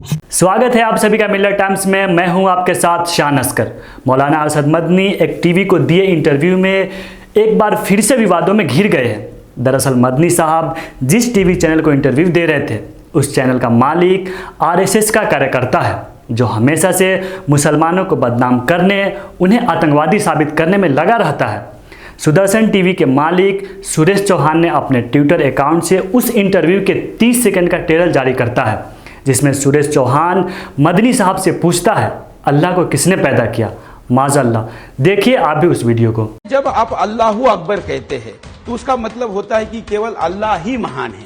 स्वागत है आप सभी का मिल्लत टाइम्स में। मैं हूं आपके साथ शान अस्कर। मौलाना अरशद मदनी एक टीवी को दिए इंटरव्यू में एक बार फिर से विवादों में घिर गए हैं। दरअसल मदनी साहब जिस टीवी चैनल को इंटरव्यू दे रहे थे उस चैनल का मालिक आरएसएस का कार्यकर्ता है, जो हमेशा से मुसलमानों को बदनाम करने, उन्हें आतंकवादी साबित करने में लगा रहता है। सुदर्शन टीवी के मालिक सुरेश चौहान ने अपने ट्विटर अकाउंट से उस इंटरव्यू के 30 सेकंड का ट्रेलर जारी करता है, जिसमें सुरेश चौहान मदनी साहब से पूछता है अल्लाह को किसने पैदा किया। माज़अल्लाह, देखिए आप भी उस वीडियो को। जब आप अल्लाहू अकबर कहते हैं तो उसका मतलब होता है कि केवल अल्लाह ही महान है।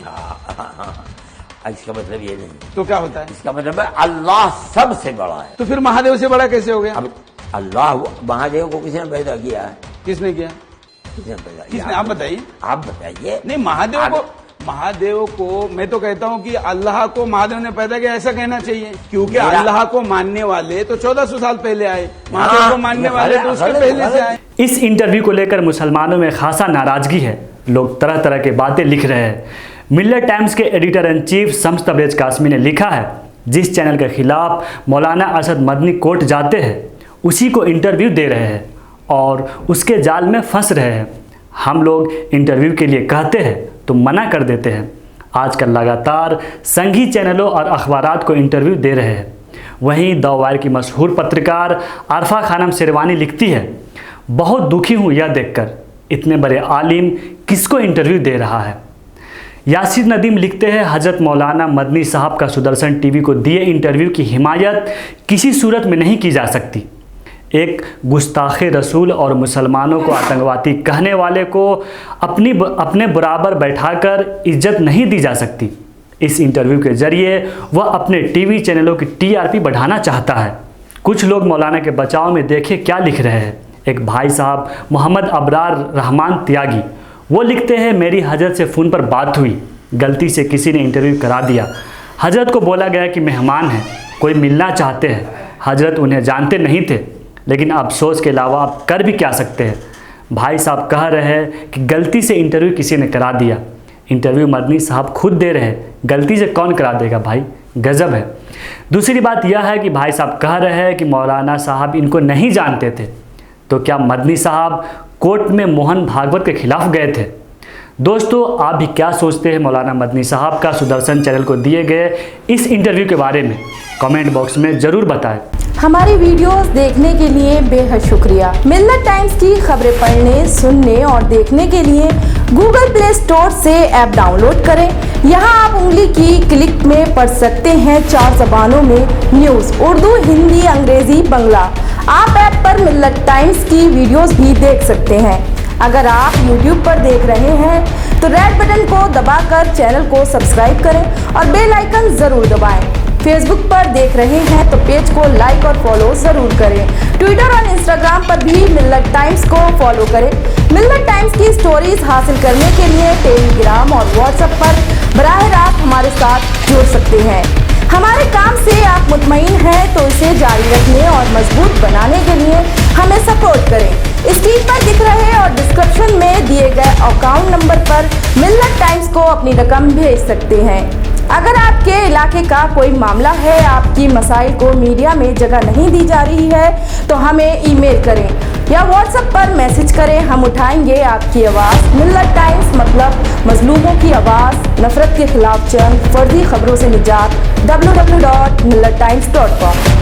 इसका मतलब ये नहीं, तो क्या होता है? इसका मतलब है अल्लाह सबसे बड़ा है। तो फिर महादेव से बड़ा कैसे हो गया? अब अल्लाह महादेव को किसने पैदा किया है? किसने किया? किसने पैदा किया? किसने? आप बताइए। आप बताइए। नहीं, महादेव को मैं तो कहता हूँ कि अल्लाह को महादेव ने पैदा किया, ऐसा कहना चाहिए, क्योंकि अल्लाह को मानने वाले तो 1400 साल पहले आए, महादेव को मानने वाले तो उसके पहले से आए। इस इंटरव्यू को लेकर मुसलमानों में खासा नाराजगी है। लोग तरह तरह के बातें लिख रहे हैं। मिल्लत टाइम्स के editor in chief Shams Tabrez Qasmi ने लिखा है, जिस चैनल के खिलाफ मौलाना अरशद मदनी कोर्ट जाते हैं उसी को इंटरव्यू दे रहे हैं और उसके जाल में फंस रहे हैं। हम लोग इंटरव्यू के लिए कहते हैं तो मना कर देते हैं। आजकल लगातार संघी चैनलों और अखबारात को इंटरव्यू दे रहे हैं। वहीं द वायर की मशहूर पत्रकार आरफा खानम शेरवानी लिखती है, बहुत दुखी हूँ यह देखकर, इतने बड़े आलिम किसको इंटरव्यू दे रहा है। यासिर नदीम लिखते हैं, हजरत मौलाना मदनी साहब का सुदर्शन टीवी को दिए इंटरव्यू की हिमायत किसी सूरत में नहीं की जा सकती। एक गुस्ताखे रसूल और मुसलमानों को आतंकवादी कहने वाले को अपने बराबर बैठाकर इज्जत नहीं दी जा सकती। इस इंटरव्यू के जरिए वह अपने टीवी चैनलों की टीआरपी बढ़ाना चाहता है। कुछ लोग मौलाना के बचाव में देखे क्या लिख रहे हैं। एक भाई साहब मोहम्मद अबरार रहमान त्यागी, वो लिखते हैं, मेरी हजरत से फ़ोन पर बात हुई, गलती से किसी ने इंटरव्यू करा दिया। हजरत को बोला गया कि मेहमान हैं, कोई मिलना चाहते हैं। हजरत उन्हें जानते नहीं थे, लेकिन अफसोस के अलावा आप कर भी क्या सकते हैं। भाई साहब कह रहे हैं कि गलती से इंटरव्यू किसी ने करा दिया। इंटरव्यू मदनी साहब खुद दे रहे हैं, गलती से कौन करा देगा भाई, गजब है। दूसरी बात यह है कि भाई साहब कह रहे हैं कि मौलाना साहब इनको नहीं जानते थे, तो क्या मदनी साहब कोर्ट में मोहन भागवत के खिलाफ गए थे? दोस्तों, आप भी क्या सोचते हैं मौलाना मदनी साहब का सुदर्शन चैनल को दिए गए इस इंटरव्यू के बारे में? कमेंट बॉक्स में ज़रूर बताएं। हमारी वीडियोस देखने के लिए बेहद शुक्रिया। मिल्लत टाइम्स की खबरें पढ़ने, सुनने और देखने के लिए गूगल प्ले स्टोर से ऐप डाउनलोड करें। यहां आप उंगली की क्लिक में पढ़ सकते हैं 4 जबानों में न्यूज़, उर्दू, हिंदी, अंग्रेजी, बांग्ला। आप ऐप पर मिल्लत टाइम्स की वीडियोस भी देख सकते हैं। अगर आप YouTube पर देख रहे हैं तो रेड बटन को दबाकर चैनल को सब्सक्राइब करें और बेल आइकन जरूर दबाएं। फेसबुक पर देख रहे हैं तो पेज को लाइक और फॉलो जरूर करें। ट्विटर और इंस्टाग्राम पर भी मिल्लत टाइम्स को फॉलो करें। मिल्लत टाइम्स की स्टोरीज हासिल करने के लिए टेलीग्राम और व्हाट्सएप पर बराह रास्त हमारे साथ जुड़ सकते हैं। हमारे काम से आप मुतमईन हैं तो इसे जारी रखने और मजबूत बनाने के लिए हमें सपोर्ट करें। स्क्रीन पर दिख रहे और डिस्क्रिप्शन में दिए गए अकाउंट नंबर पर मिल्लत टाइम्स को अपनी रकम भेज सकते हैं। अगर आपके इलाके का कोई मामला है, आपकी मसाइल को मीडिया में जगह नहीं दी जा रही है, तो हमें ईमेल करें या व्हाट्सएप पर मैसेज करें। हम उठाएंगे आपकी आवाज़। मिल्लत टाइम्स मतलब मजलूमों की आवाज़, नफरत के खिलाफ जंग, फर्जी खबरों से निजात। www.millattimes.com